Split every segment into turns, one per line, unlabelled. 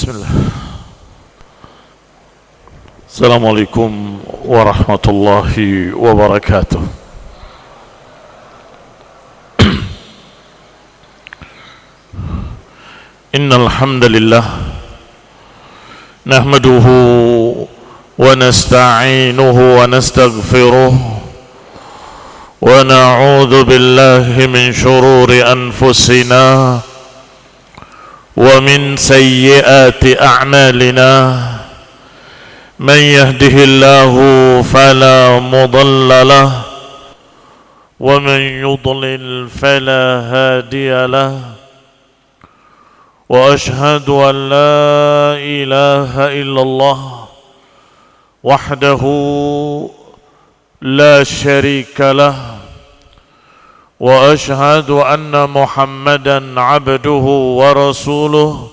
Bismillah. Assalamualaikum warahmatullahi wabarakatuh. Innal hamdalillah nahmaduhu wa nasta'inuhu wa nastaghfiruh wa na'udzu billahi min shururi anfusina ومن سيئات أعمالنا من يهده الله فلا مضل له ومن يضلل فلا هادي له وأشهد أن لا إله إلا الله وحده لا شريك له وأشهد أن محمدًا عبده ورسوله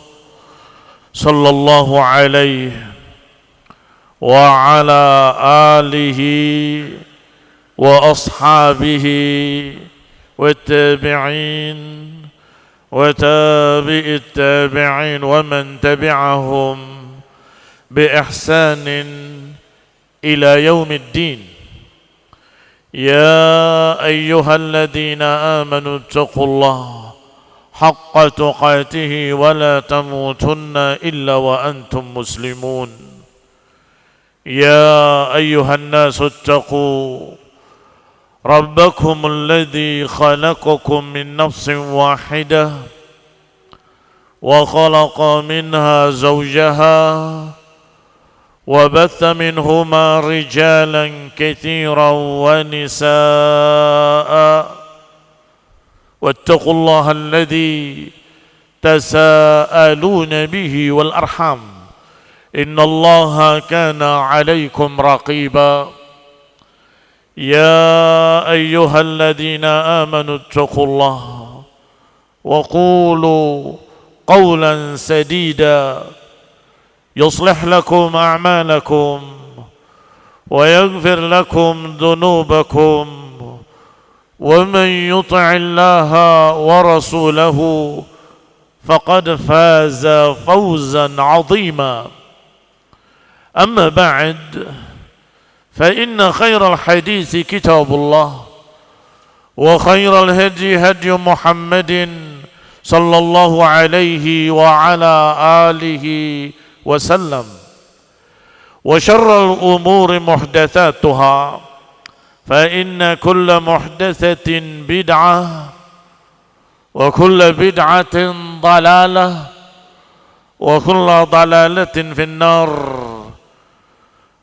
صلى الله عليه وعلى آله وأصحابه والتابعين وتابع التابعين ومن تبعهم بإحسان إلى يوم الدين. يا أيها الذين آمنوا اتقوا الله حق تقاته ولا تموتن إلا وأنتم مسلمون. يا أيها الناس اتقوا ربكم الذي خلقكم من نفس واحدة وخلق منها زوجها وبث منهما رجالا كثيرا ونساء واتقوا الله الذي تساءلون به والأرحام إن الله كان عليكم رقيبا. يا أيها الذين آمنوا اتقوا الله وقولوا قولا سديدا يصلح لكم أعمالكم ويغفر لكم ذنوبكم ومن يطع الله ورسوله فقد فاز فوزا عظيما. أما بعد فإن خير الحديث كتاب الله وخير الهدي هدي محمد صلى الله عليه وعلى آله وسلم وشر الأمور محدثاتها فإن كل محدثة بدعة وكل بدعة ضلالة وكل ضلالة في النار.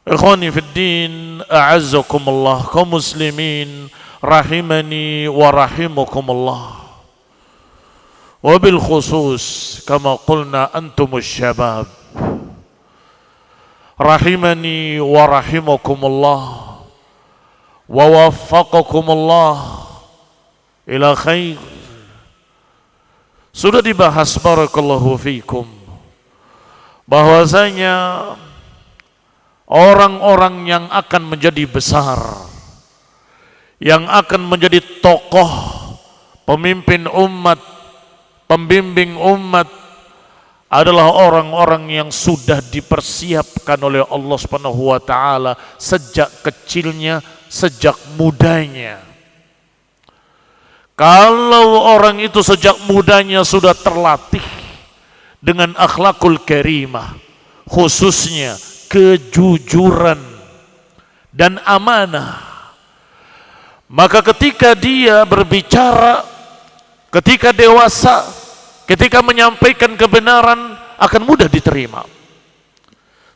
إخواني في الدين أعزكم الله كمسلمين رحمني ورحمكم الله. وبالخصوص كما قلنا أنتم الشباب رحمني ورحمكم الله ووفقكم الله إلى خير. Sudah dibahas barakallahu fikum bahwasanya orang-orang yang akan menjadi besar, yang akan menjadi tokoh pemimpin umat, pembimbing umat adalah orang-orang yang sudah dipersiapkan oleh Allah Subhanahu wa taala sejak kecilnya, sejak mudanya. Kalau orang itu sejak mudanya sudah terlatih dengan akhlakul karimah, khususnya kejujuran dan amanah, maka ketika dia berbicara, ketika dewasa, ketika menyampaikan kebenaran akan mudah diterima.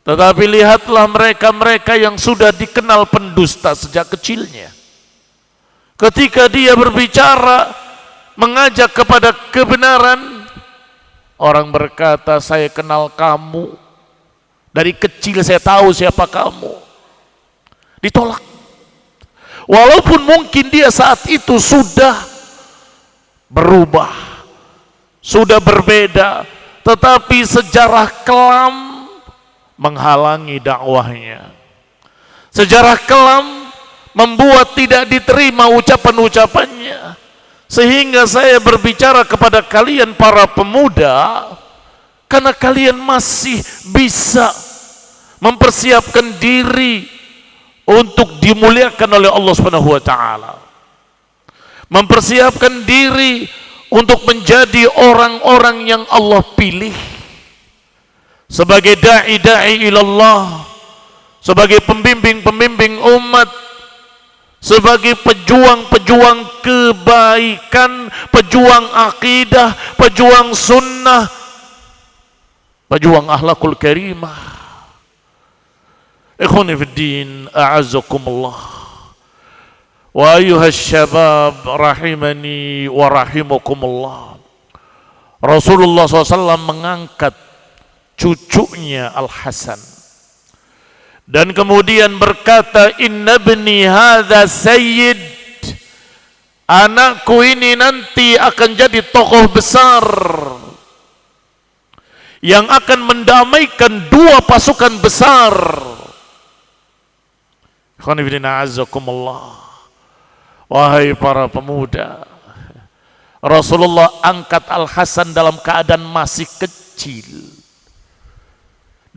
Tetapi lihatlah mereka-mereka yang sudah dikenal pendusta sejak kecilnya. Ketika dia berbicara, mengajak kepada kebenaran, orang berkata, saya kenal kamu. Dari kecil saya tahu siapa kamu. Ditolak. Walaupun mungkin dia saat itu sudah berubah, sudah berbeda, tetapi sejarah kelam menghalangi dakwahnya. Sejarah kelam membuat tidak diterima ucapan-ucapannya. Sehingga saya berbicara kepada kalian para pemuda, karena kalian masih bisa mempersiapkan diri untuk dimuliakan oleh Allah Subhanahu wa taala. Mempersiapkan diri untuk menjadi orang-orang yang Allah pilih sebagai dai-dai ilallah, sebagai pembimbing-pembimbing umat, sebagai pejuang-pejuang kebaikan, pejuang akidah, pejuang sunnah, pejuang akhlakul karimah. Ikhwani fiddin, a'azzakumullah. Wa ayyuhas syabab rahimani wa rahimakumullah. Rasulullah SAW mengangkat cucunya Al-Hasan dan kemudian berkata, inna ibni hadza sayyid, anakku ini nanti akan jadi tokoh besar yang akan mendamaikan dua pasukan besar. Khonifidina azzakumullah. Wahai para pemuda, Rasulullah angkat Al-Hasan dalam keadaan masih kecil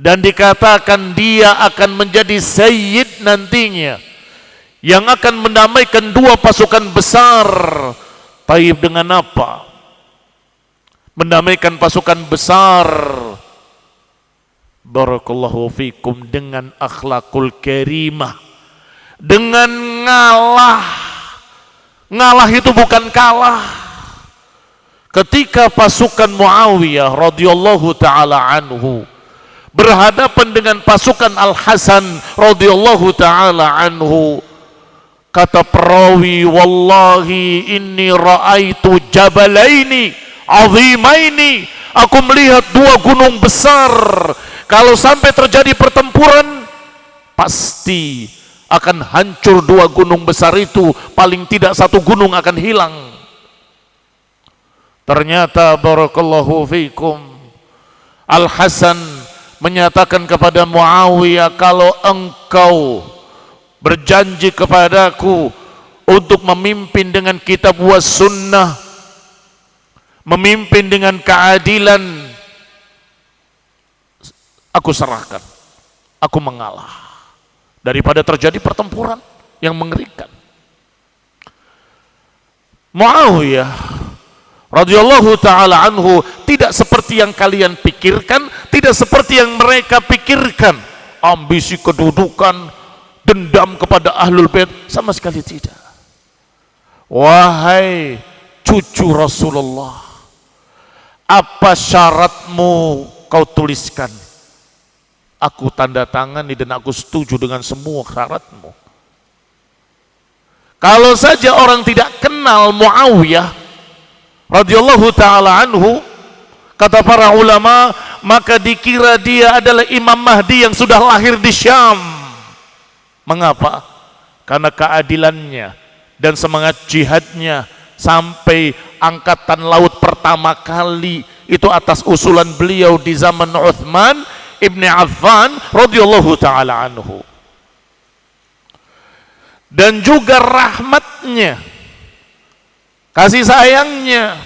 dan dikatakan dia akan menjadi sayyid nantinya yang akan mendamaikan dua pasukan besar. Taib dengan apa? Mendamaikan pasukan besar, barakallahu fikum, dengan akhlakul karimah, dengan ngalah. Ngalah itu bukan kalah. Ketika pasukan Muawiyah radhiyallahu taala anhu berhadapan dengan pasukan Al-Hasan radhiyallahu taala anhu, kata perawi, wallahi inni ra'aitu jabalaini azimaini, aku melihat dua gunung besar. Kalau sampai terjadi pertempuran, pasti akan hancur dua gunung besar itu, paling tidak satu gunung akan hilang. Ternyata barakallahu fikum, Al-Hasan menyatakan kepada Muawiyah, kalau engkau berjanji kepadaku untuk memimpin dengan kitab wa sunnah, memimpin dengan keadilan, aku serahkan, aku mengalah daripada terjadi pertempuran yang mengerikan. Muawiyah radhiyallahu taala anhu tidak seperti yang kalian pikirkan, tidak seperti yang mereka pikirkan, ambisi kedudukan, dendam kepada ahlul bait, sama sekali tidak. Wahai cucu Rasulullah, apa syaratmu kau tuliskan, aku tanda tangani dan aku setuju dengan semua syaratmu. Kalau saja orang tidak kenal Muawiyah radhiyallahu taala anhu, kata para ulama, maka dikira dia adalah Imam Mahdi yang sudah lahir di Syam. Mengapa? Karena keadilannya dan semangat jihadnya sampai angkatan laut pertama kali itu atas usulan beliau di zaman Uthman Ibni Affan radhiyallahu taala anhu. Dan juga rahmatnya, kasih sayangnya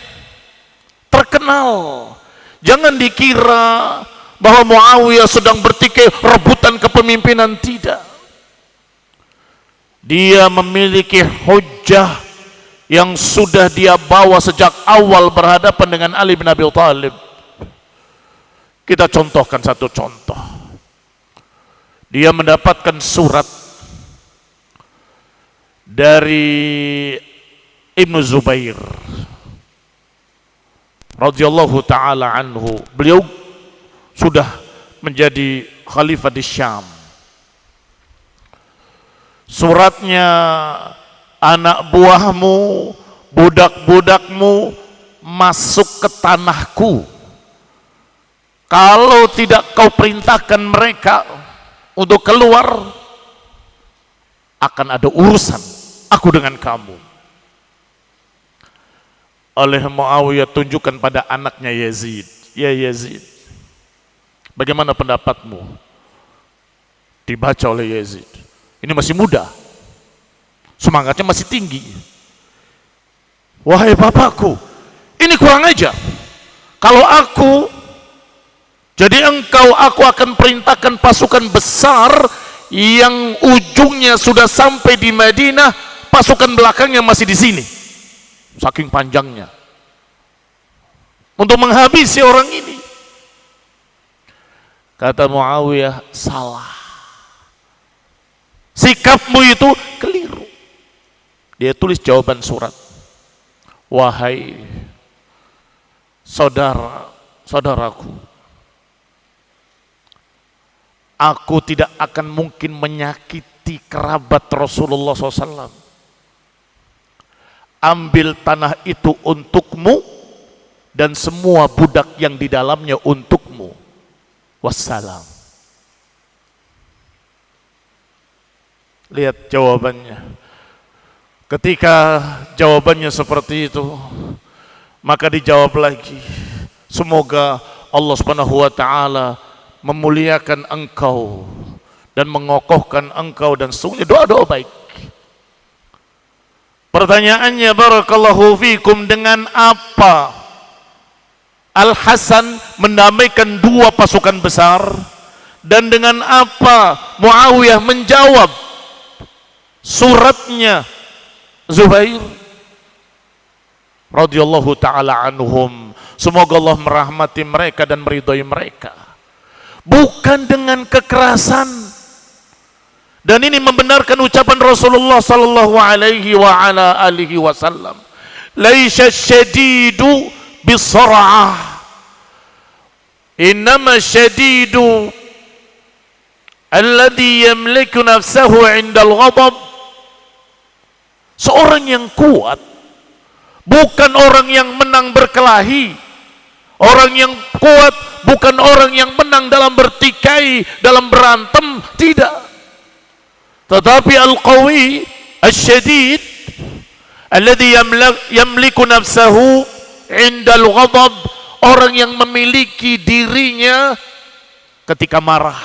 terkenal. Jangan dikira bahwa Muawiyah sedang bertikai rebutan kepemimpinan, tidak. Dia memiliki hujjah yang sudah dia bawa sejak awal berhadapan dengan Ali bin Abi Thalib. Kita contohkan satu contoh. Dia mendapatkan surat dari Ibnu Zubair radhiyallahu taala anhu. Beliau sudah menjadi khalifah di Syam. Suratnya, anak buahmu, budak-budakmu masuk ke tanahku. Kalau tidak kau perintahkan mereka untuk keluar, akan ada urusan aku dengan kamu. Oleh Muawiyah tunjukkan pada anaknya Yazid, ya Yazid, bagaimana pendapatmu? Dibaca oleh Yazid. Ini masih muda, semangatnya masih tinggi. Wahai bapakku, ini kurang ajar. Kalau aku Jadi aku akan perintahkan pasukan besar yang ujungnya sudah sampai di Madinah, pasukan belakangnya masih di sini. Saking panjangnya. Untuk menghabisi orang ini. Kata Muawiyah, salah. Sikapmu itu keliru. Dia tulis jawaban surat. Wahai saudaraku, aku tidak akan mungkin menyakiti kerabat Rasulullah SAW. Ambil tanah itu untukmu dan semua budak yang di dalamnya untukmu. Wassalam. Lihat jawabannya. Ketika jawabannya seperti itu, maka dijawab lagi, semoga Allah Subhanahu wa taala memuliakan engkau dan mengokohkan engkau, dan sungguh doa-doa baik. Pertanyaannya, barakallahu fikum, dengan apa Al-Hasan mendamaikan dua pasukan besar, dan dengan apa Muawiyah menjawab suratnya Zubair radhiyallahu taala anhum? Semoga Allah merahmati mereka dan meridhai mereka. Bukan dengan kekerasan. Dan ini membenarkan ucapan Rasulullah sallallahu alaihi wa ala alihi wasallam, laisa syadidu bisar'ah, innama syadidu alladhi yamliku nafsahu 'inda al-ghadab. Seorang yang kuat bukan orang yang menang berkelahi. Orang yang kuat bukan orang yang menang dalam bertikai, dalam berantem, tidak. Tetapi al-qawi, al-syadid, alladhi yamliku nafsahu indal ghadab, orang yang memiliki dirinya ketika marah,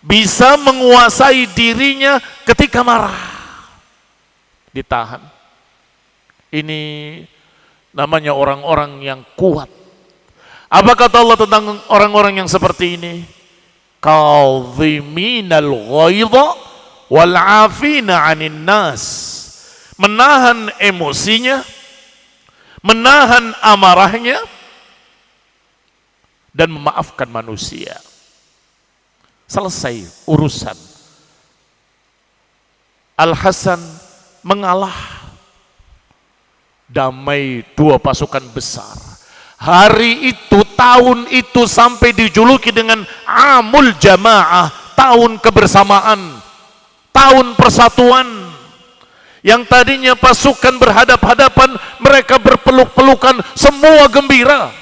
bisa menguasai dirinya ketika marah, ditahan. Ini namanya orang-orang yang kuat. Apa kata Allah tentang orang-orang yang seperti ini? Kadhiminal ghaidha wal 'afina 'anil nas. Menahan emosinya, menahan amarahnya, dan memaafkan manusia. Selesai urusan. Al-Hasan mengalah. Damai dua pasukan besar. Hari itu, tahun itu sampai dijuluki dengan Amul Jamaah, tahun kebersamaan, tahun persatuan. Yang tadinya pasukan berhadap-hadapan, mereka berpeluk-pelukan, semua gembira.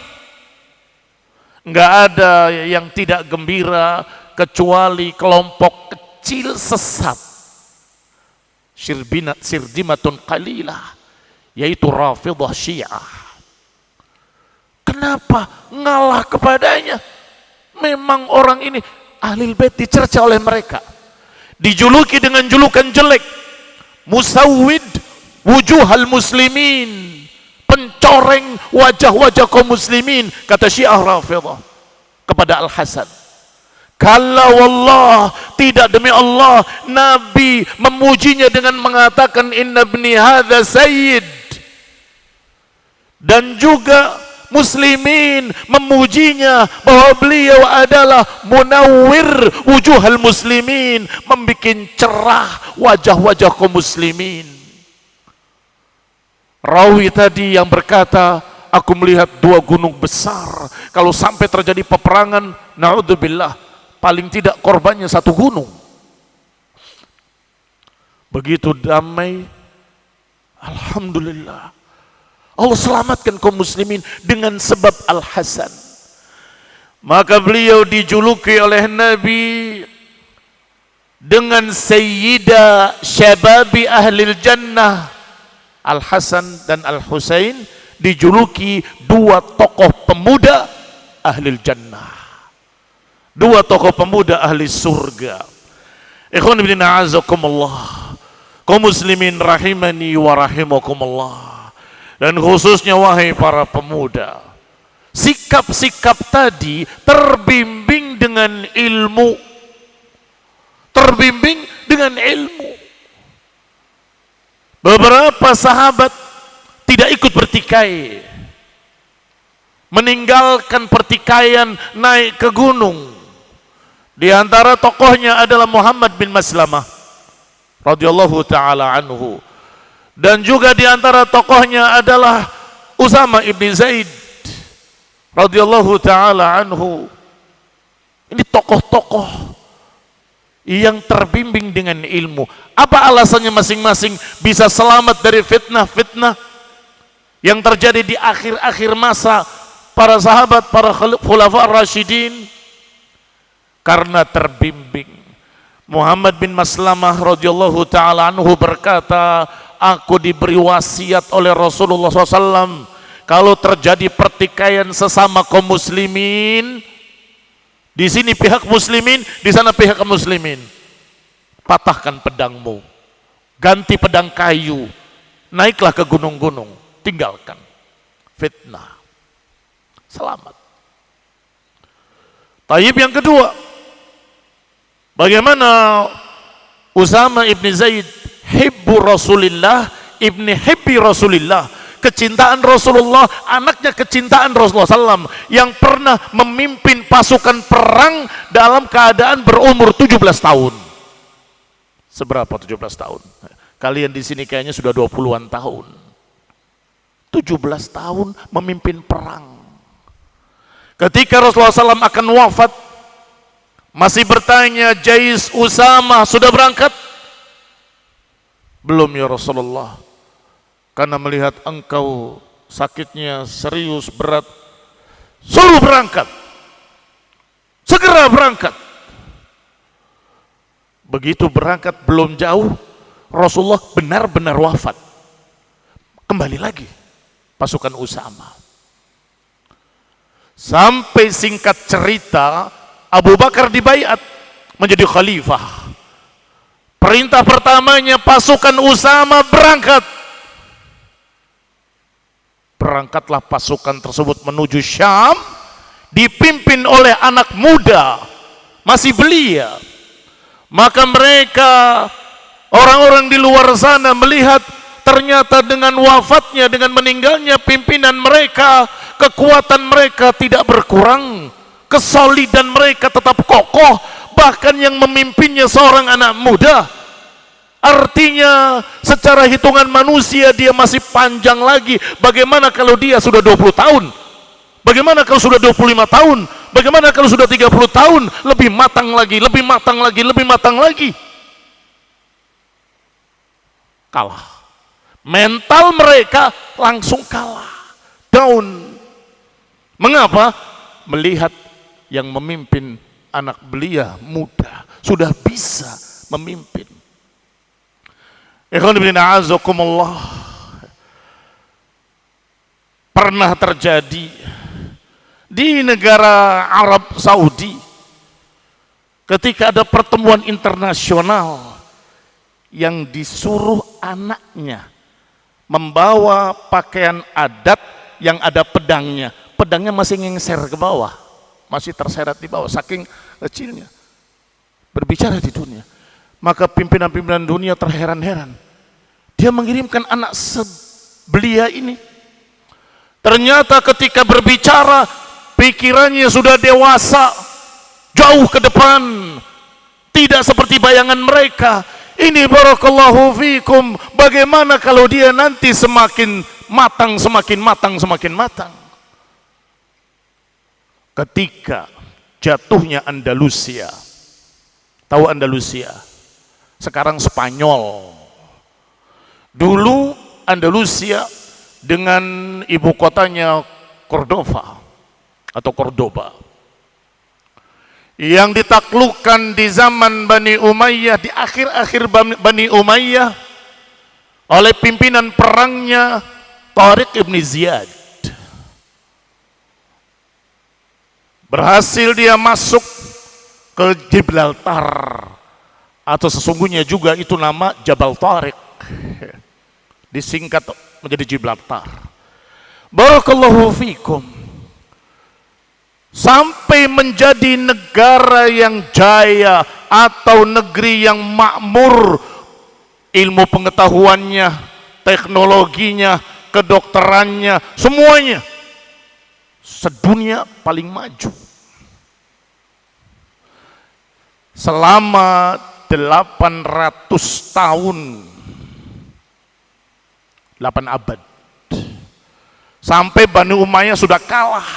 Enggak ada yang tidak gembira kecuali kelompok kecil sesat, sirdimatun qalilah, yaitu Rafidhah Syiah. Kenapa ngalah kepadanya? Memang orang ini Ahlul Bait dicerca oleh mereka, dijuluki dengan julukan jelek, musawwid wujuhal muslimin, pencoreng wajah-wajah kaum muslimin, kata Syiah Rafidhah kepada Al-Hasan. Kalau Allah, tidak, demi Allah, Nabi memujinya dengan mengatakan inna ibni hadza sayyid. Dan juga muslimin memujinya bahwa beliau adalah munawwir wujuhal muslimin, membikin cerah wajah-wajah kaum muslimin. Rawi tadi yang berkata, aku melihat dua gunung besar, kalau sampai terjadi peperangan, naudzubillah, paling tidak korbannya satu gunung. Begitu damai, alhamdulillah, Allah selamatkan kaum muslimin dengan sebab Al-Hasan. Maka beliau dijuluki oleh Nabi dengan Sayyida Syababi Ahlil Jannah. Al-Hasan dan Al-Husain dijuluki dua tokoh pemuda Ahlil Jannah, dua tokoh pemuda ahli surga. Ikhwan ibn a'azakumullah, kaum muslimin rahimani wa rahimakumullah, dan khususnya wahai para pemuda, sikap-sikap tadi terbimbing dengan ilmu. Terbimbing dengan ilmu. Beberapa sahabat tidak ikut bertikai, meninggalkan pertikaian naik ke gunung. Di antara tokohnya adalah Muhammad bin Maslamah radhiyallahu taala anhu, dan juga di antara tokohnya adalah Usama ibn Zaid radhiyallahu taala anhu. Ini tokoh-tokoh yang terbimbing dengan ilmu. Apa alasannya masing-masing bisa selamat dari fitnah-fitnah yang terjadi di akhir-akhir masa para sahabat, para khulafa ar-rasyidin? Karena terbimbing. Muhammad bin Maslamah radhiyallahu taala anhu berkata, aku diberi wasiat oleh Rasulullah SAW, kalau terjadi pertikaian sesama kaum muslimin, di sini pihak muslimin, di sana pihak muslimin, patahkan pedangmu, ganti pedang kayu, naiklah ke gunung-gunung, tinggalkan fitnah, selamat. Taib yang kedua, bagaimana Usama ibn Zaid hibbu Rasulillah ibni hibbi Rasulillah, kecintaan Rasulullah, anaknya kecintaan Rasulullah SAW, yang pernah memimpin pasukan perang dalam keadaan berumur 17 tahun. Seberapa 17 tahun? Kalian di sini kayaknya sudah 20-an tahun. 17 tahun memimpin perang. Ketika Rasulullah SAW akan wafat, masih bertanya, Jais Usama sudah berangkat? Belum ya Rasulullah, karena melihat engkau sakitnya serius berat, suruh berangkat, segera berangkat. Begitu berangkat belum jauh, Rasulullah benar-benar wafat. Kembali lagi pasukan Usama. Sampai singkat cerita, Abu Bakar dibaiat menjadi khalifah. Perintah pertamanya, pasukan Usama berangkat. Berangkatlah pasukan tersebut menuju Syam, dipimpin oleh anak muda, masih belia. Maka mereka, orang-orang di luar sana melihat ternyata dengan wafatnya, dengan meninggalnya pimpinan mereka, kekuatan mereka tidak berkurang, kesolidan mereka tetap kokoh, bahkan yang memimpinnya seorang anak muda. Artinya secara hitungan manusia dia masih panjang lagi. Bagaimana kalau dia sudah 20 tahun? Bagaimana kalau sudah 25 tahun? Bagaimana kalau sudah 30 tahun? Lebih matang lagi, lebih matang lagi, lebih matang lagi. Kalah. Mental mereka langsung kalah. Down. Mengapa? Melihat yang memimpin anak belia muda sudah bisa memimpin. Ikhwan bin a'azakumullah, pernah terjadi di negara Arab Saudi ketika ada pertemuan internasional yang disuruh anaknya membawa pakaian adat yang ada pedangnya. Pedangnya masih ngengser ke bawah, masih terseret di bawah, saking kecilnya. Berbicara di dunia, maka pimpinan-pimpinan dunia terheran-heran. Dia mengirimkan anak sebelia ini. Ternyata ketika berbicara, pikirannya sudah dewasa, jauh ke depan, tidak seperti bayangan mereka. Ini barakallahu fikum, bagaimana kalau dia nanti semakin matang, semakin matang, semakin matang. Ketika jatuhnya Andalusia, tahu Andalusia? Sekarang Spanyol. Dulu Andalusia dengan ibu kotanya Cordova atau Cordoba, yang ditaklukkan di zaman Bani Umayyah, di akhir-akhir Bani Umayyah, oleh pimpinan perangnya Tariq ibn Ziyad. Berhasil dia masuk ke Gibraltar, atau sesungguhnya juga itu nama Jabal Tariq, disingkat menjadi Gibraltar. Barakallahu fikum. sampai menjadi negara yang jaya atau negeri yang makmur, ilmu pengetahuannya, teknologinya, kedokterannya, semuanya sedunia paling maju. Selama 800 tahun, 8 abad, sampai Bani Umayyah sudah kalah,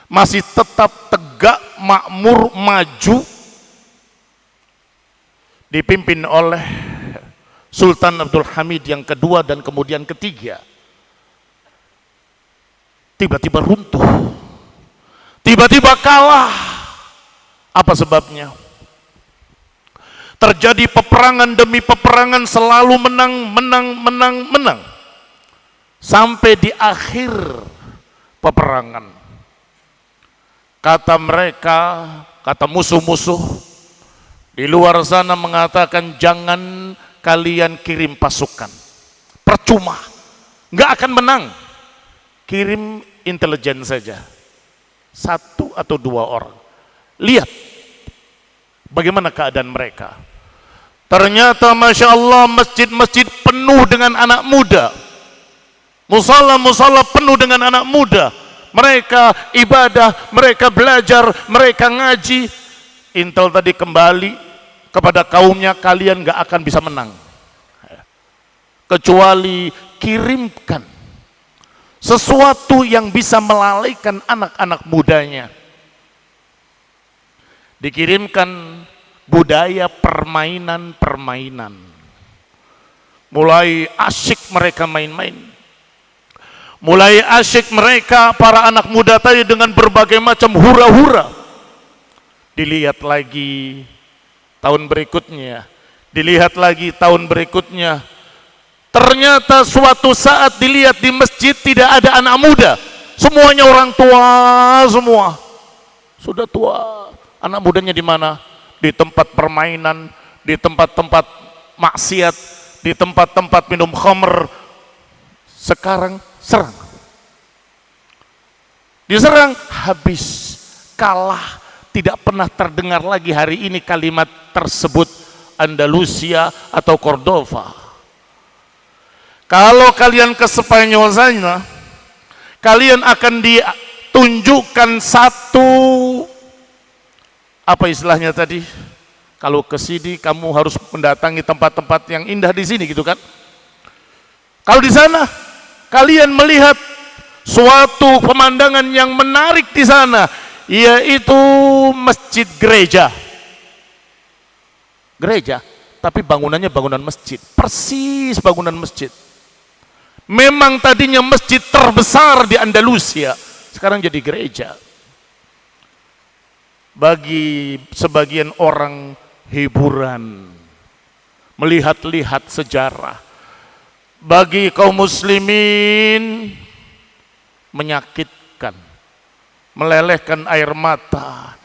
masih tetap tegak, makmur, maju, dipimpin oleh Sultan Abdul Hamid yang kedua dan kemudian ketiga. Tiba-tiba runtuh, tiba-tiba kalah. Apa sebabnya? Terjadi peperangan demi peperangan, selalu menang. Sampai di akhir peperangan, kata mereka, kata musuh-musuh di luar sana mengatakan, jangan kalian kirim pasukan, percuma, nggak akan menang. Kirim intelijen saja, 1 atau 2 orang. Lihat bagaimana keadaan mereka. Ternyata Masya Allah, masjid-masjid penuh dengan anak muda, musala-musala penuh dengan anak muda. Mereka ibadah, mereka belajar, mereka ngaji. Intel tadi kembali kepada kaumnya, kalian gak akan bisa menang kecuali kirimkan sesuatu yang bisa melalaikan anak-anak mudanya. Dikirimkan budaya permainan-permainan. Mulai asyik mereka main-main. Mulai asyik mereka para anak muda tadi dengan berbagai macam hura-hura. Dilihat lagi tahun berikutnya, dilihat lagi tahun berikutnya. Ternyata suatu saat dilihat di masjid tidak ada anak muda, semuanya orang tua semua. Sudah tua. Anak mudanya di mana? Di tempat permainan, di tempat-tempat maksiat, di tempat-tempat minum khamr. Sekarang serang. Diserang, habis, kalah. Tidak pernah terdengar lagi hari ini kalimat tersebut Andalusia atau Cordova. Kalau kalian ke Spanyol sana, kalian akan ditunjukkan satu, apa istilahnya tadi? Kalau ke sini kamu harus mendatangi tempat-tempat yang indah di sini gitu kan? Kalau di sana kalian melihat suatu pemandangan yang menarik di sana, yaitu masjid gereja. Gereja, tapi bangunannya bangunan masjid, persis bangunan masjid. Memang tadinya masjid terbesar di Andalusia, sekarang jadi gereja. Bagi sebagian orang hiburan, melihat-lihat sejarah. Bagi kaum muslimin menyakitkan, melelehkan air mata.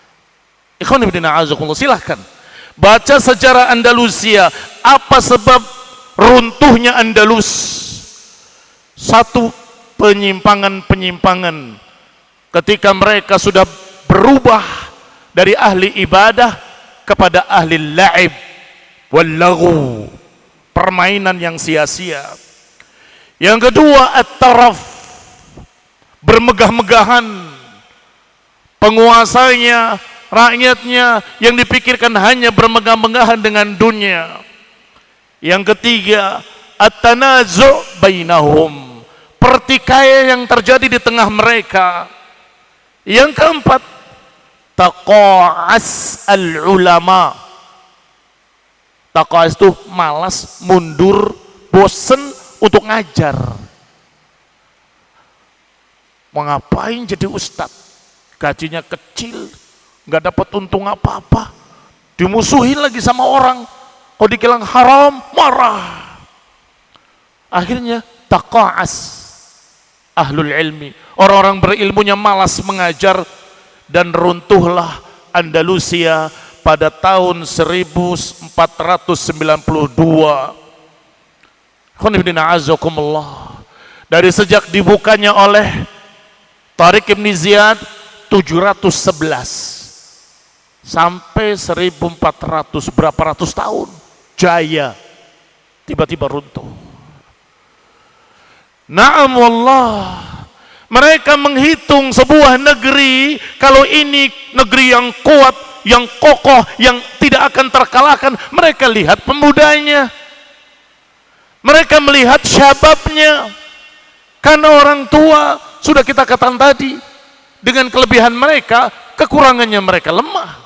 Ikhwan fillah, azakumullah, silahkan baca sejarah Andalusia. Apa sebab runtuhnya Andalus? Satu, penyimpangan-penyimpangan ketika mereka sudah berubah dari ahli ibadah kepada ahli la'ib wal laghu, permainan yang sia-sia. Yang kedua, at-taraf, bermegah-megahan. Penguasanya, rakyatnya yang dipikirkan hanya bermegah-megahan dengan dunia. Yang ketiga, at-tanazu' bainahum, pertikaian yang terjadi di tengah mereka. Yang keempat, taqa'as al-ulama. Taqa'as itu malas, mundur, bosen untuk ngajar. Mau ngapain jadi ustadz? Gajinya kecil, nggak dapat untung apa-apa, dimusuhin lagi sama orang. Kalau dibilang haram, marah. Akhirnya taqa'as ahlul ilmi, orang-orang berilmunya malas mengajar, dan runtuhlah Andalusia pada tahun 1492. Dari sejak dibukanya oleh Tariq ibn Ziyad, sampai 1400 berapa ratus tahun jaya tiba-tiba runtuh. Na'am wallah, mereka menghitung sebuah negeri, kalau ini negeri yang kuat, yang kokoh, yang tidak akan terkalahkan, mereka lihat pemudanya, mereka melihat syababnya. Karena orang tua, sudah kita katakan tadi, dengan kelebihan mereka, kekurangannya mereka lemah.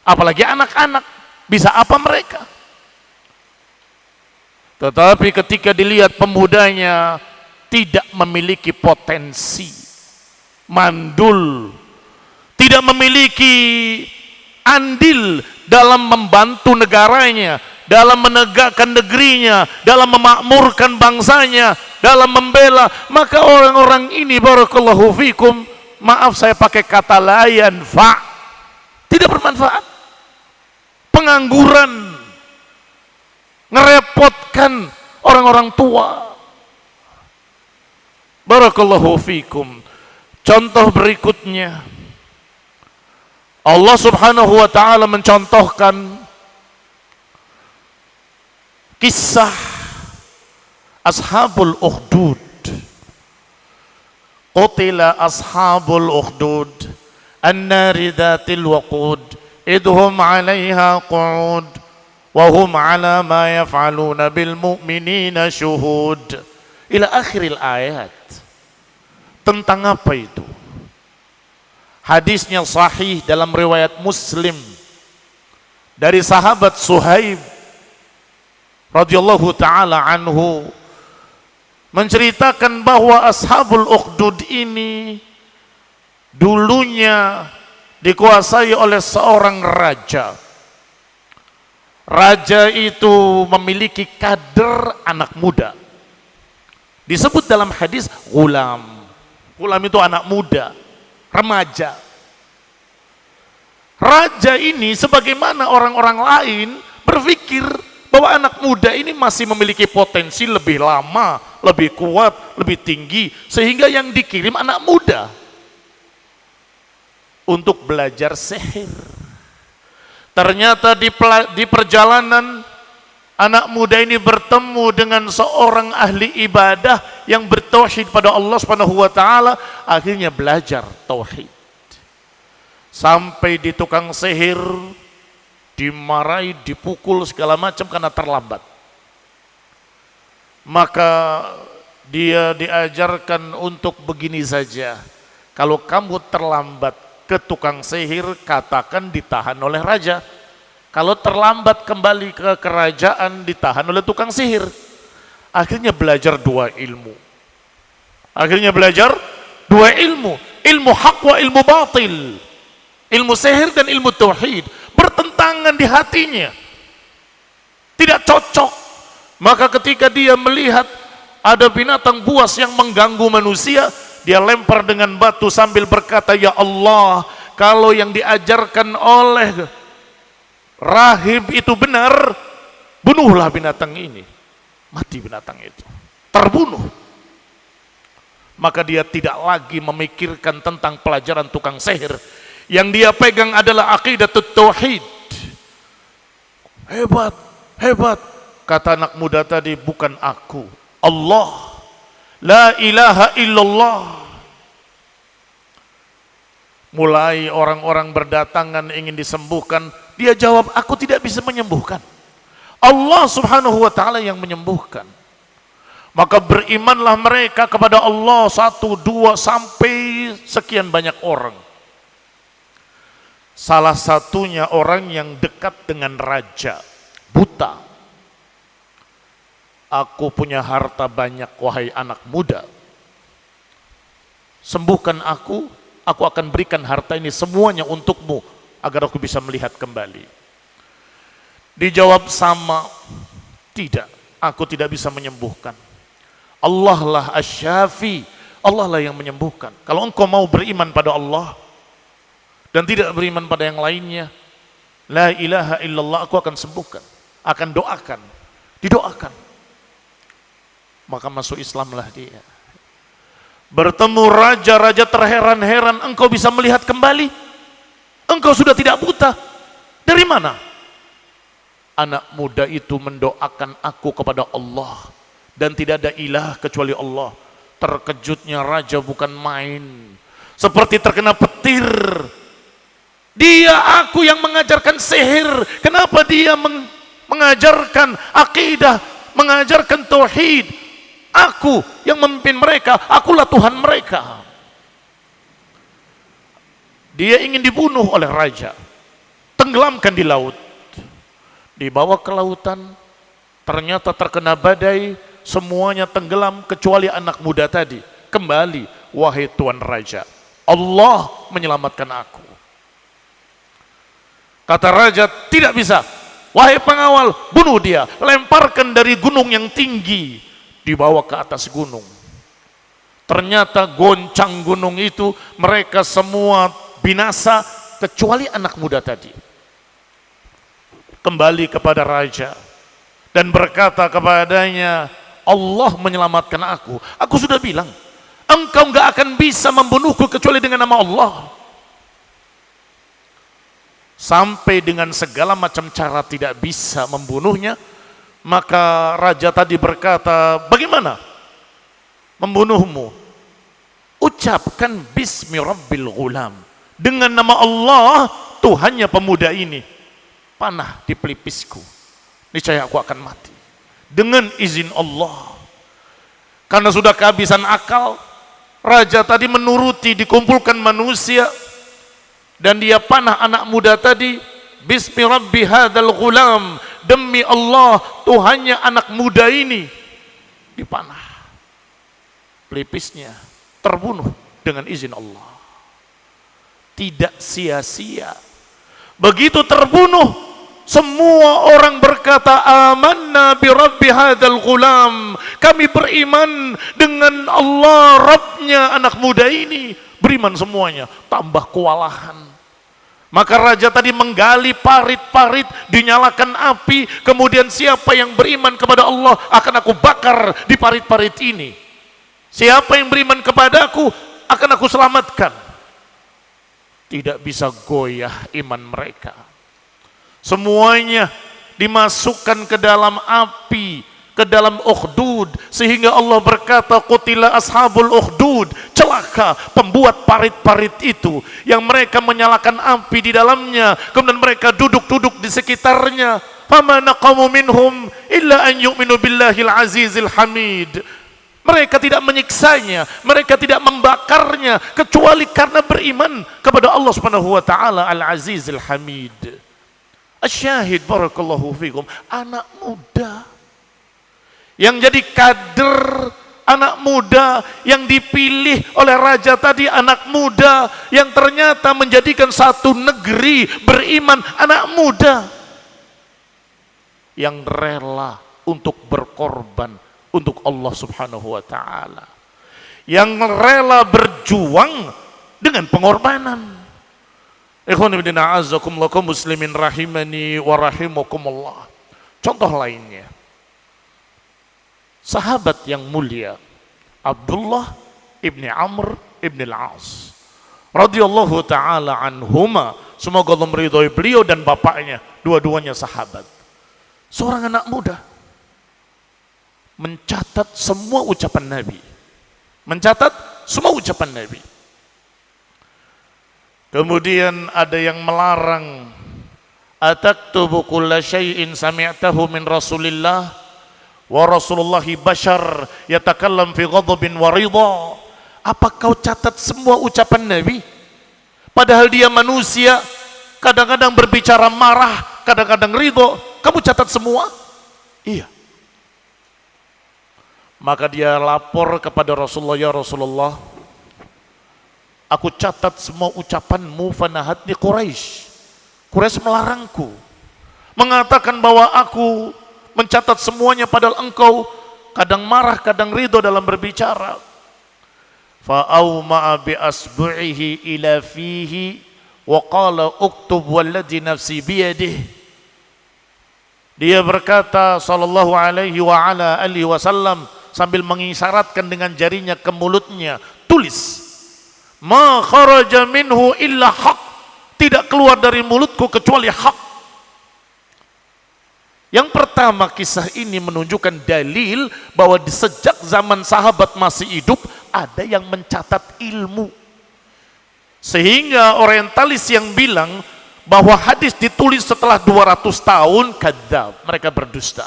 Apalagi anak-anak, bisa apa mereka? Tetapi ketika dilihat pemudanya tidak memiliki potensi, mandul, tidak memiliki andil dalam membantu negaranya, dalam menegakkan negerinya, dalam memakmurkan bangsanya, dalam membela, maka orang-orang ini barakallahu fikum, maaf saya pakai kata la yanfa, tidak bermanfaat, pengangguran, ngerepotkan orang-orang tua. Barakallahu fikum. Contoh berikutnya, Allah subhanahu wa ta'ala mencontohkan kisah Ashabul Ukhdud. Qutila Ashabul Ukhdud an-nari dhatil waqud idhum 'alaiha qu'ud wa hum 'ala ma yaf'aluna bil mu'minina syuhud. Ila akhiril ayat. Tentang apa itu? Hadisnya sahih dalam riwayat Muslim dari sahabat Suhaib radhiyallahu taala anhu, menceritakan bahwa Ashabul Ukhdud ini dulunya dikuasai oleh seorang raja. Raja itu memiliki kader anak muda. Disebut dalam hadis gulam. Gulam itu anak muda, remaja. Raja ini sebagaimana orang-orang lain berpikir bahwa anak muda ini masih memiliki potensi lebih lama, lebih kuat, lebih tinggi, sehingga yang dikirim anak muda untuk belajar sihir. Ternyata di perjalanan anak muda ini bertemu dengan seorang ahli ibadah yang bertauhid pada Allah Subhanahu wa taala, akhirnya belajar tauhid. Sampai di tukang sihir dimarahi, dipukul segala macam karena terlambat. Maka dia diajarkan untuk begini saja. Kalau kamu terlambat ke tukang sihir, katakan ditahan oleh raja. Kalau terlambat kembali ke kerajaan, ditahan oleh tukang sihir. Akhirnya belajar dua ilmu. Ilmu hak wa ilmu batil. Ilmu sihir dan ilmu tauhid bertentangan di hatinya, tidak cocok. Maka ketika dia melihat ada binatang buas yang mengganggu manusia, dia lempar dengan batu sambil berkata, ya Allah, kalau yang diajarkan oleh rahib itu benar, bunuhlah binatang ini. Mati binatang itu, terbunuh. Maka dia tidak lagi memikirkan tentang pelajaran tukang sihir. Yang dia pegang adalah aqidatut tauhid. Hebat, hebat. Kata anak muda tadi, bukan aku, Allah. La ilaha illallah. Mulai orang-orang berdatangan ingin disembuhkan, dia jawab, aku tidak bisa menyembuhkan. Allah subhanahu wa ta'ala yang menyembuhkan. Maka berimanlah mereka kepada Allah, 1, 2, sampai sekian banyak orang. Salah satunya orang yang dekat dengan raja, buta. Aku punya harta banyak, wahai anak muda. Sembuhkan aku akan berikan harta ini semuanya untukmu, agar aku bisa melihat kembali. Dijawab sama, tidak, aku tidak bisa menyembuhkan. Allah lah asy-syafi, Allah lah yang menyembuhkan. Kalau engkau mau beriman pada Allah dan tidak beriman pada yang lainnya, la ilaha illallah, aku akan sembuhkan, akan doakan, didoakan. Maka masuk Islamlah dia. Bertemu raja-raja terheran-heran, engkau bisa melihat kembali? Engkau sudah tidak buta. Dari mana? Anak muda itu mendoakan aku kepada Allah, dan tidak ada ilah kecuali Allah. Terkejutnya raja bukan main, seperti terkena petir. Dia aku yang mengajarkan sihir, kenapa dia mengajarkan akidah, mengajarkan tauhid? Aku yang memimpin mereka, akulah Tuhan mereka. Dia ingin dibunuh oleh raja, tenggelamkan di laut. Dibawa ke lautan, ternyata terkena badai, semuanya tenggelam kecuali anak muda tadi. Kembali, wahai Tuan Raja, Allah menyelamatkan aku. Kata raja, tidak bisa. Wahai pengawal, bunuh dia, lemparkan dari gunung yang tinggi. Dibawa ke atas gunung. Ternyata goncang gunung itu, mereka semua binasa kecuali anak muda tadi. Kembali kepada raja dan berkata kepadanya, Allah menyelamatkan aku. Aku sudah bilang, engkau nggak akan bisa membunuhku kecuali dengan nama Allah. Sampai dengan segala macam cara tidak bisa membunuhnya, maka raja tadi berkata, bagaimana membunuhmu? Ucapkan bismi rabbil ghulam, dengan nama Allah Tuhannya pemuda ini. Panah di pelipisku, niscaya aku akan mati dengan izin Allah. Karena sudah kehabisan akal, raja tadi menuruti, dikumpulkan manusia, dan dia panah anak muda tadi, bismi rabbi hadzal ghulam, demi Allah Tuhannya anak muda ini. Dipanah, pelipisnya terbunuh dengan izin Allah. Tidak sia-sia. Begitu terbunuh, semua orang berkata, amanna bi rabbi hadzal ghulam, kami beriman dengan Allah Rabbnya anak muda ini. Beriman semuanya, tambah kewalahan. Maka raja tadi menggali parit-parit, dinyalakan api, kemudian siapa yang beriman kepada Allah akan aku bakar di parit-parit ini. Siapa yang beriman kepadaku akan aku selamatkan. Tidak bisa goyah iman mereka. Semuanya dimasukkan ke dalam api, ke dalam ukhdud, sehingga Allah berkata, qutila ashabul ukhdud, celaka pembuat parit-parit itu, yang mereka menyalakan api di dalamnya, kemudian mereka duduk-duduk di sekitarnya. Fama naqamu minhum illa an yu'minu billahil azizil hamid. Mereka tidak menyiksanya, mereka tidak membakarnya, kecuali karena beriman kepada Allah Subhanahu wa taala Al-Azizil Hamid. Asyahid, barakallahu fikum, anak muda yang jadi kader, anak muda yang dipilih oleh raja tadi, anak muda yang ternyata menjadikan satu negeri beriman, anak muda yang rela untuk berkorban untuk Allah Subhanahu wa taala, yang rela berjuang dengan pengorbanan. Ikhwan fillah, a'azzakumullah kaum muslimin rahimani wa rahimakumullah. Contoh lainnya, sahabat yang mulia Abdullah ibni Amr ibni al-As radhiyallahu taala anhuma, semoga Allah meridhai beliau dan bapaknya, dua-duanya sahabat. Seorang anak muda mencatat semua ucapan Nabi, mencatat semua ucapan Nabi. Kemudian ada yang melarang, ataktubu kulla syai'in sami'tahu min Rasulillah wa Rasulullahi bashar yatakallam fi ghadabin wa ridha. Apa kau catat semua ucapan Nabi? Padahal dia manusia, kadang-kadang berbicara marah, kadang-kadang ridho. Kamu catat semua? Iya. Maka dia lapor kepada Rasulullah, ya Rasulullah, aku catat semua ucapanmu, fanahatni Quraisy. Quraisy melarangku, mengatakan bahwa aku mencatat semuanya, padahal engkau kadang marah, kadang ridho dalam berbicara. Fa'awma'a bi asbu'ihi ila fihi wa qala uktub walladhi nafsi biyadih. Dia berkata sallallahu alaihi wa ala alihi wasallam, sambil mengisyaratkan dengan jarinya ke mulutnya, tulis. Ma kharaja minhu illa haq. Tidak keluar dari mulutku kecuali hak. Yang pertama, kisah ini menunjukkan dalil bahwa di sejak zaman sahabat masih hidup ada yang mencatat ilmu. Sehingga orientalis yang bilang bahwa hadis ditulis setelah 200 tahun, kadzab, mereka berdusta.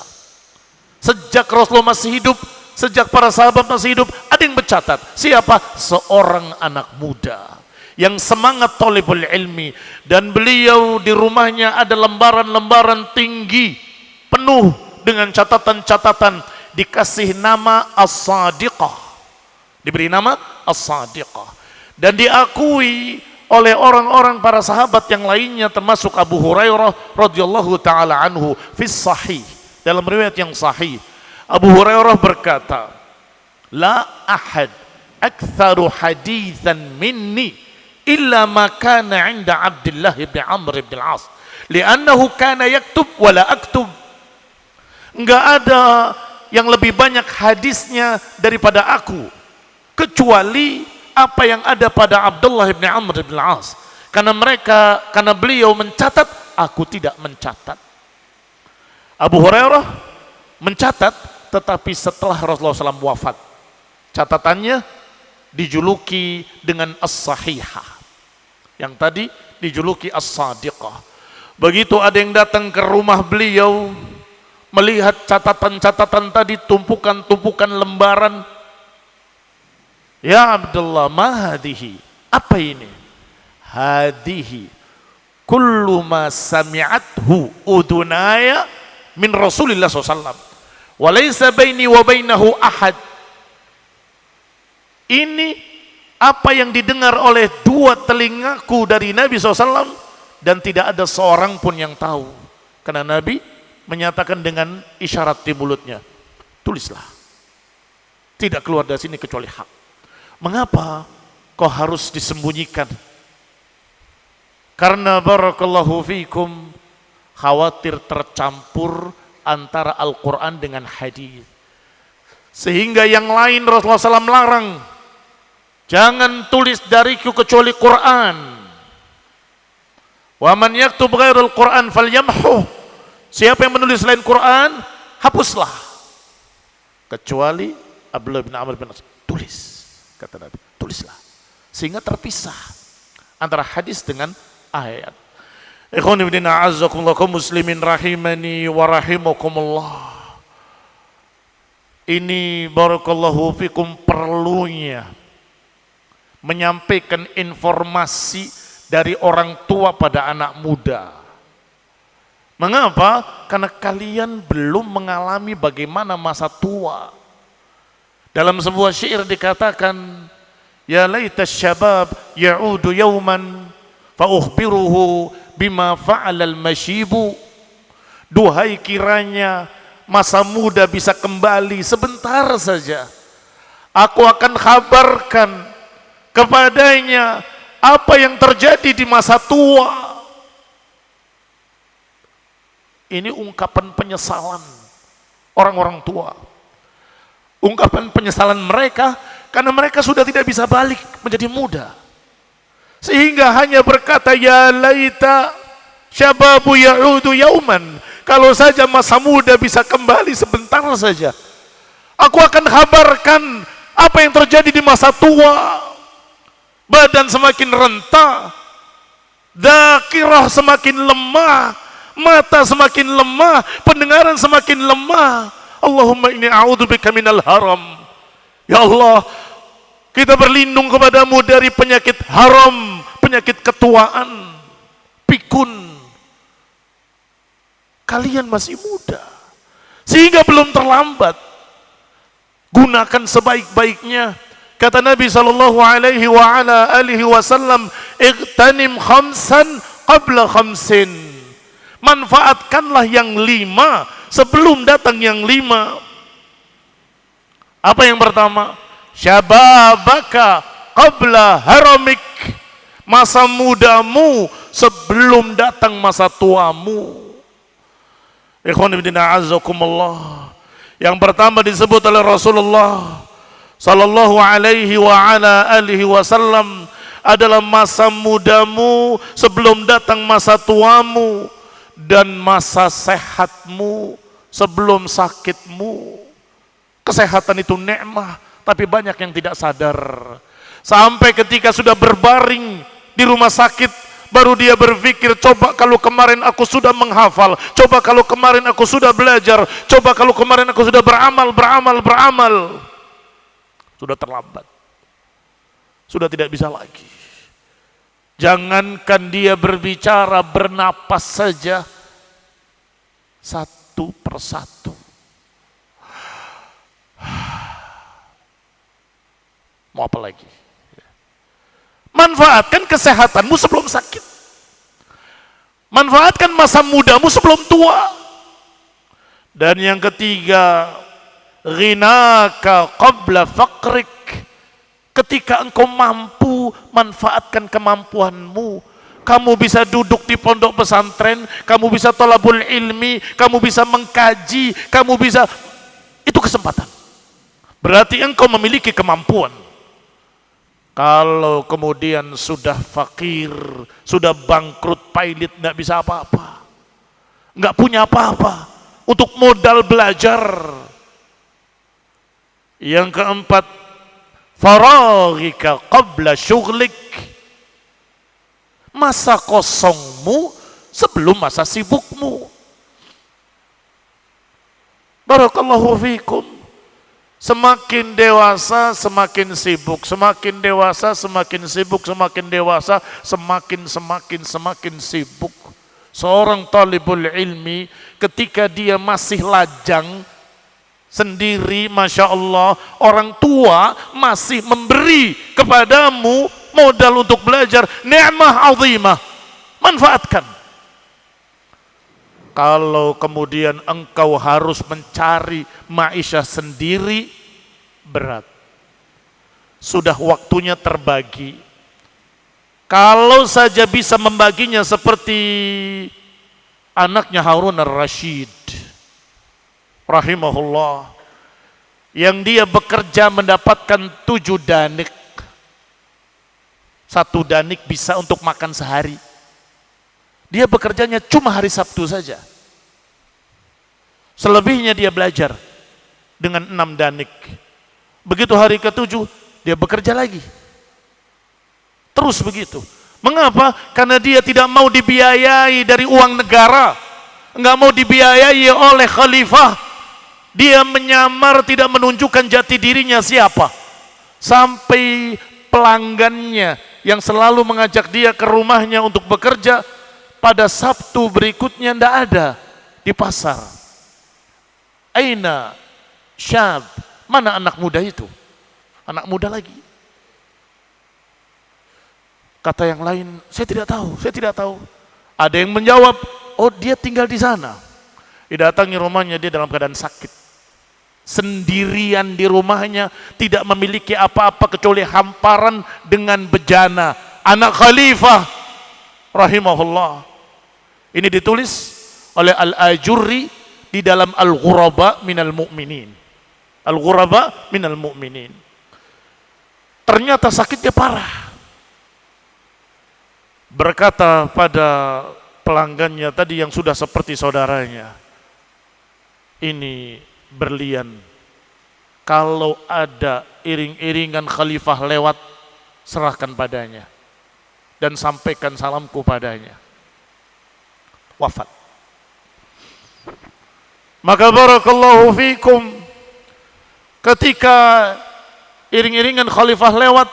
Sejak Rasulullah masih hidup, sejak para sahabat masih hidup, ada yang mencatat. Siapa? Seorang anak muda yang semangat thalibul ilmi, dan beliau di rumahnya ada lembaran-lembaran tinggi penuh dengan catatan-catatan, dikasih nama As-Sadiqah, diberi nama As-Sadiqah, dan diakui oleh orang-orang para sahabat yang lainnya termasuk Abu Hurairah radhiyallahu taala anhu fi sahih. Dalam riwayat yang sahih, Abu Hurairah berkata, la ahad aktsaru haditsan minni illa ma kana 'inda Abdullah bin Amr bin Al-As li'annahu kana yaktub wa la aktub. Enggak ada yang lebih banyak hadisnya daripada aku kecuali apa yang ada pada Abdullah bin Amr bin Al-As, karena beliau mencatat, aku tidak mencatat. Abu Hurairah mencatat, tetapi setelah Rasulullah SAW wafat, catatannya dijuluki dengan As-Sahihah, yang tadi dijuluki As-Sadiqah. Begitu ada yang datang ke rumah beliau, melihat catatan-catatan tadi, tumpukan-tumpukan lembaran. Ya Abdullah, ma hadihi? Apa ini? Hadihi kullu ma sami'athu udunaya min Rasulillah SAW wa laysa baini wa bainahu ahad. Ini apa yang didengar oleh dua telingaku dari Nabi SAW, dan tidak ada seorang pun yang tahu, karena Nabi menyatakan dengan isyarat di mulutnya, tulislah, tidak keluar dari sini kecuali hak. Mengapa kok harus disembunyikan? Karena barakallahu fikum, khawatir tercampur antara Al-Quran dengan hadis, sehingga yang lain Rasulullah SAW larang, jangan tulis dariku kecuali Quran. Wa man yaktub ghairul Quran falyamhu. Siapa yang menulis selain Quran, hapuslah. Kecuali Abdullah bin Amr bin As. Tulis, kata Nabi, tulislah. Sehingga terpisah antara hadis dengan ayat. Ikhwan fillah a'azzakumullah, kaum muslimin rahimani wa rahimakumullah. Ini barakallahu fikum perlunya menyampaikan informasi dari orang tua pada anak muda. Mengapa? Karena kalian belum mengalami bagaimana masa tua. Dalam sebuah syair dikatakan, ya laita syabab ya'udu yawman fa ukhbiruhu bima fa'alal masyibu. Duhai kiranya masa muda bisa kembali sebentar saja, aku akan kabarkan kepadanya apa yang terjadi di masa tua. Ini ungkapan penyesalan orang-orang tua, ungkapan penyesalan mereka karena mereka sudah tidak bisa balik menjadi muda, sehingga hanya berkata, ya laita syababu ya'udu yauman, kalau saja masa muda bisa kembali sebentar saja, aku akan kabarkan apa yang terjadi di masa tua. Badan semakin renta, dzakirah semakin lemah, mata semakin lemah, pendengaran semakin lemah. Allahumma inni a'udzubika minal haram. Ya Allah, kita berlindung kepadamu dari penyakit haram, penyakit ketuaan, pikun. Kalian masih muda, sehingga belum terlambat. Gunakan sebaik-baiknya. Kata Nabi SAW, ightanim khamsan qabla khamsin. Manfaatkanlah yang 5 sebelum datang yang 5. Apa yang pertama? Syababaka qabla haramik. Masa mudamu sebelum datang masa tuamu. Ikhwan fillah a'azzakumullah. Yang pertama disebut oleh Rasulullah sallallahu alaihi wa ala alihi wasallam adalah masa mudamu sebelum datang masa tuamu dan masa sehatmu sebelum sakitmu. Kesehatan itu nikmat, tapi banyak yang tidak sadar. Sampai ketika sudah berbaring di rumah sakit, baru dia berpikir, coba kalau kemarin aku sudah menghafal, coba kalau kemarin aku sudah belajar, coba kalau kemarin aku sudah beramal. Sudah terlambat. Sudah tidak bisa lagi. Jangankan dia berbicara, bernapas saja, satu persatu. Mau apa lagi? Manfaatkan kesehatanmu sebelum sakit. Manfaatkan masa mudamu sebelum tua. Dan yang ketiga, ghinaka qabla faqrik. Ketika engkau mampu, manfaatkan kemampuanmu. Kamu bisa duduk di pondok pesantren, kamu bisa thalabul ilmi, kamu bisa mengkaji, kamu bisa, itu kesempatan. Berarti engkau memiliki kemampuan. Kalau kemudian sudah fakir, sudah bangkrut, pailit, nggak bisa apa-apa, nggak punya apa-apa untuk modal belajar. Yang keempat, faraghika qabla syughlik. Masa kosongmu sebelum masa sibukmu. Barakallahu fikum. Semakin dewasa semakin sibuk, semakin dewasa semakin sibuk, semakin dewasa semakin sibuk. Seorang talibul ilmi ketika dia masih lajang sendiri, Masya Allah, orang tua masih memberi kepadamu modal untuk belajar, ni'mah azimah, manfaatkan. Kalau kemudian engkau harus mencari maisha sendiri, berat. Sudah waktunya terbagi. Kalau saja bisa membaginya seperti anaknya Harun ar-Rasyid rahimahullah, yang dia bekerja mendapatkan 7 danik. 1 danik bisa untuk makan sehari. Dia bekerjanya cuma hari Sabtu saja. Selebihnya dia belajar dengan 6 danik. Begitu hari ke-7 dia bekerja lagi. Terus begitu. Mengapa? Karena dia tidak mau dibiayai dari uang negara, enggak mau dibiayai oleh khalifah. Dia menyamar, tidak menunjukkan jati dirinya siapa. Sampai pelanggannya yang selalu mengajak dia ke rumahnya untuk bekerja, pada Sabtu berikutnya tidak ada di pasar. Aina syab, mana anak muda itu? Anak muda lagi. Kata yang lain, saya tidak tahu. Ada yang menjawab, oh dia tinggal di sana. Didatangi rumahnya, dia dalam keadaan sakit. Sendirian di rumahnya, tidak memiliki apa-apa kecuali hamparan dengan bejana. Anak khalifah rahimahullah. Ini ditulis oleh Al-Ajurri di dalam Al-Ghuraba minal Mu'minin. Al-Ghuraba minal Mu'minin. Ternyata sakitnya parah. Berkata pada pelanggannya tadi yang sudah seperti saudaranya, ini berlian, kalau ada iring-iringan khalifah lewat, serahkan padanya dan sampaikan salamku padanya. Wafat. Maka barakallahu fikum, ketika iring-iringan khalifah lewat,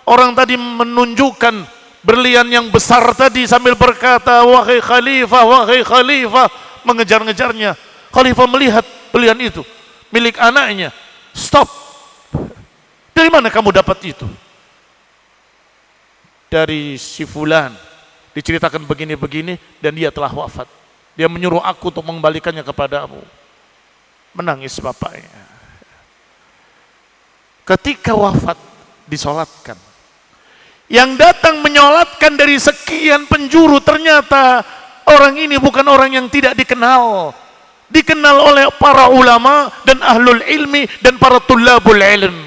orang tadi menunjukkan berlian yang besar tadi sambil berkata, wahai khalifah, mengejar-ngejarnya. Khalifah melihat berlian itu milik anaknya. Stop. Dari mana kamu dapat itu? Dari si fulan, diceritakan begini-begini dan dia telah wafat. Dia menyuruh aku untuk mengembalikannya kepadamu. Menangis bapaknya. Ketika wafat, disolatkan. Yang datang menyolatkan dari sekian penjuru, ternyata orang ini bukan orang yang tidak dikenal. Dikenal oleh para ulama dan ahlul ilmi dan para tulabul ilm.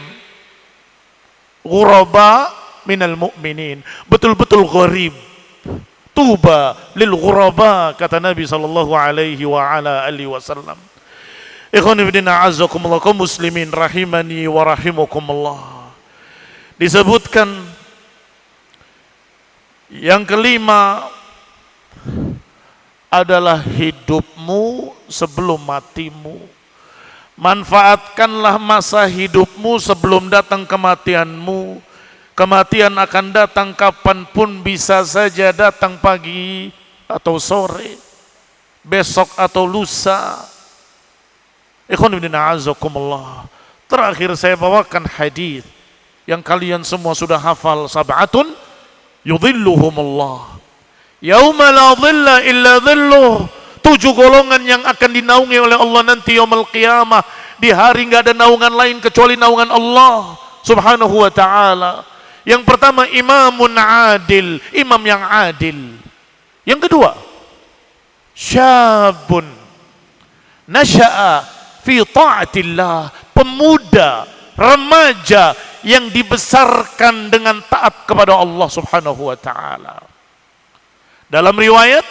ghuraba minal mu'minin. Betul-betul gharib. Tuba lil ghuraba, kata Nabi sallallahu alaihi wa ala alihi wasallam. Ikhwan fillah a'azzakumullah, kaum muslimin rahimani wa rahimakumullah. Disebutkan yang kelima adalah hidupmu sebelum matimu. Manfaatkanlah masa hidupmu sebelum datang kematianmu. Kematian akan datang kapanpun, bisa saja datang pagi atau sore, besok atau lusa. Ikhwan fillah a'azzakumullah. Terakhir saya bawakan hadis yang kalian semua sudah hafal, sab'atun yudhilluhumullah yauma la dhilla illa dhilluh. 7 golongan yang akan dinaungi oleh Allah nanti yaumul qiyamah, di hari enggak ada naungan lain kecuali naungan Allah subhanahu wa ta'ala. Yang pertama, imamun adil, imam yang adil. Yang kedua, syabun nasya'a fi ta'atillah, pemuda, remaja yang dibesarkan dengan taat kepada Allah subhanahu wa ta'ala. Dalam riwayat,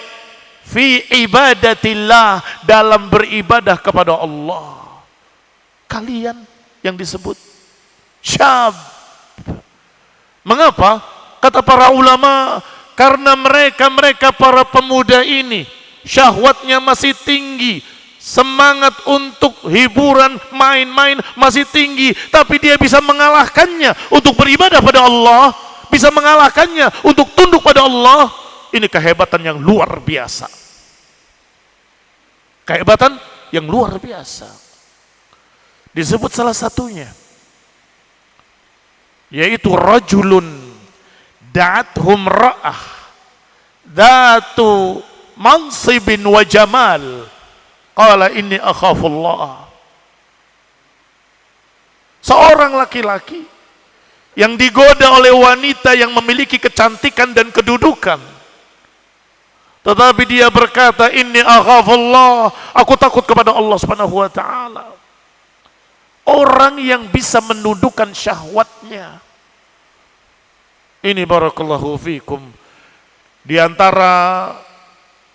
fi ibadatillah, dalam beribadah kepada Allah. Kalian yang disebut syab. Mengapa? Kata para ulama, karena mereka para pemuda ini syahwatnya masih tinggi, semangat untuk hiburan, main-main masih tinggi, tapi dia bisa mengalahkannya untuk beribadah pada Allah, bisa mengalahkannya untuk tunduk pada Allah. Ini kehebatan yang luar biasa. Kehebatan yang luar biasa. Disebut salah satunya, yaitu rajulun da'athum ra'ah dhatu mansibin wa jamal qala inni akhafullah. Seorang laki-laki yang digoda oleh wanita yang memiliki kecantikan dan kedudukan, tetapi dia berkata, inni akhafullah, aku takut kepada Allah subhanahu wa ta'ala. Orang yang bisa menundukkan syahwatnya. Ini barakallahu fikum, di antara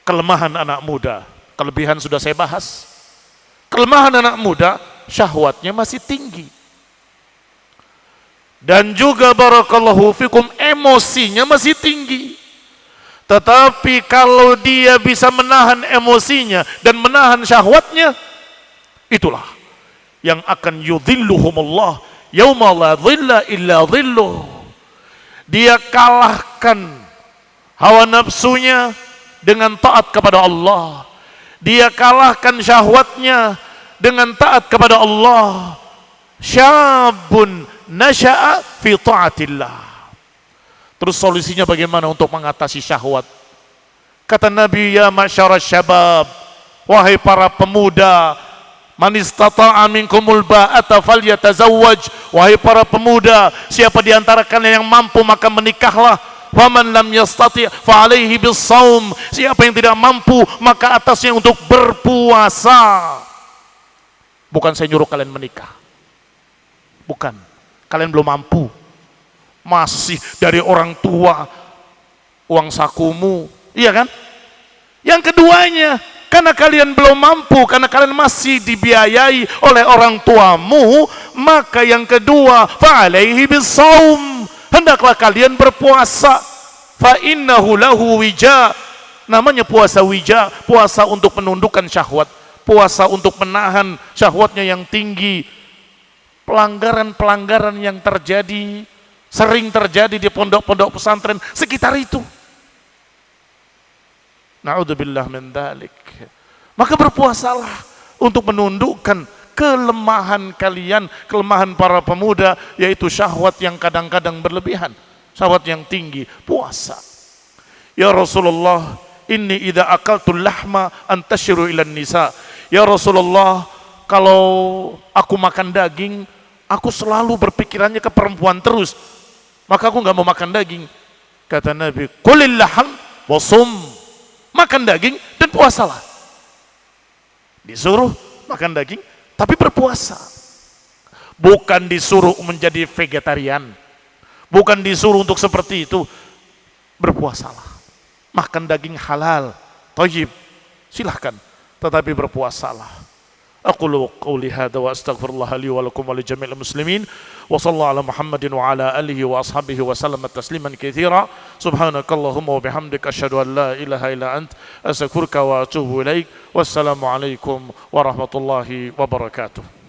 kelemahan anak muda. Kelebihan sudah saya bahas. Kelemahan anak muda, syahwatnya masih tinggi. Dan juga barakallahu fikum, emosinya masih tinggi. Tetapi kalau dia bisa menahan emosinya dan menahan syahwatnya, itulah yang akan yudhilluhumullah yauma la dhilla illa dhilluh. Dia kalahkan hawa nafsunya dengan taat kepada Allah. Dia kalahkan syahwatnya dengan taat kepada Allah. Syabun nasya'a fi ta'atillah. Terus solusinya bagaimana untuk mengatasi syahwat? Kata Nabi, ya masyarakat syabab, wahai para pemuda, man istata'a minkumul ba'ata falyatazawwaj, wahai para pemuda, siapa di antara kalian yang mampu maka menikahlah. Faman lam yastati' fa alaihi bis-shaum, siapa yang tidak mampu maka atasnya untuk berpuasa. Bukan saya nyuruh kalian menikah, bukan, kalian belum mampu, masih dari orang tua, uang sakumu, iya kan? Yang keduanya, karena kalian belum mampu, karena kalian masih dibiayai oleh orang tuamu, maka yang kedua, fa'alaihi bis-shaum, hendaklah kalian berpuasa. Fa innahu lahu wija, namanya puasa wija, puasa untuk menundukkan syahwat, puasa untuk menahan syahwatnya yang tinggi. Pelanggaran-pelanggaran yang terjadi, sering terjadi di pondok-pondok pesantren sekitar itu. Na'udzubillah min dzalik. Maka berpuasalah untuk menundukkan kelemahan kalian, kelemahan para pemuda, yaitu syahwat yang kadang-kadang berlebihan, syahwat yang tinggi. Puasa. Ya Rasulullah, inni idza akaltul lahma antashiru ilan nisa. Ya Rasulullah, kalau aku makan daging, aku selalu berpikirannya ke perempuan terus, maka aku nggak mau makan daging. Kata Nabi, kulil laham wasum, makan daging dan puasalah. Disuruh makan daging tapi berpuasa, bukan disuruh menjadi vegetarian. Bukan disuruh untuk seperti itu. Berpuasalah. Makan daging halal, thayyib, silahkan. Tetapi berpuasalah. أقول قولي هذا وأستغفر الله لي ولكم ولجميع المسلمين وصلى الله على محمد وعلى آله وأصحابه وسلم تسليما كثيرا سبحانك اللهم وبحمدك أشهد أن لا إله إلا أنت أستغفرك وأتوب إليك والسلام عليكم ورحمة الله وبركاته.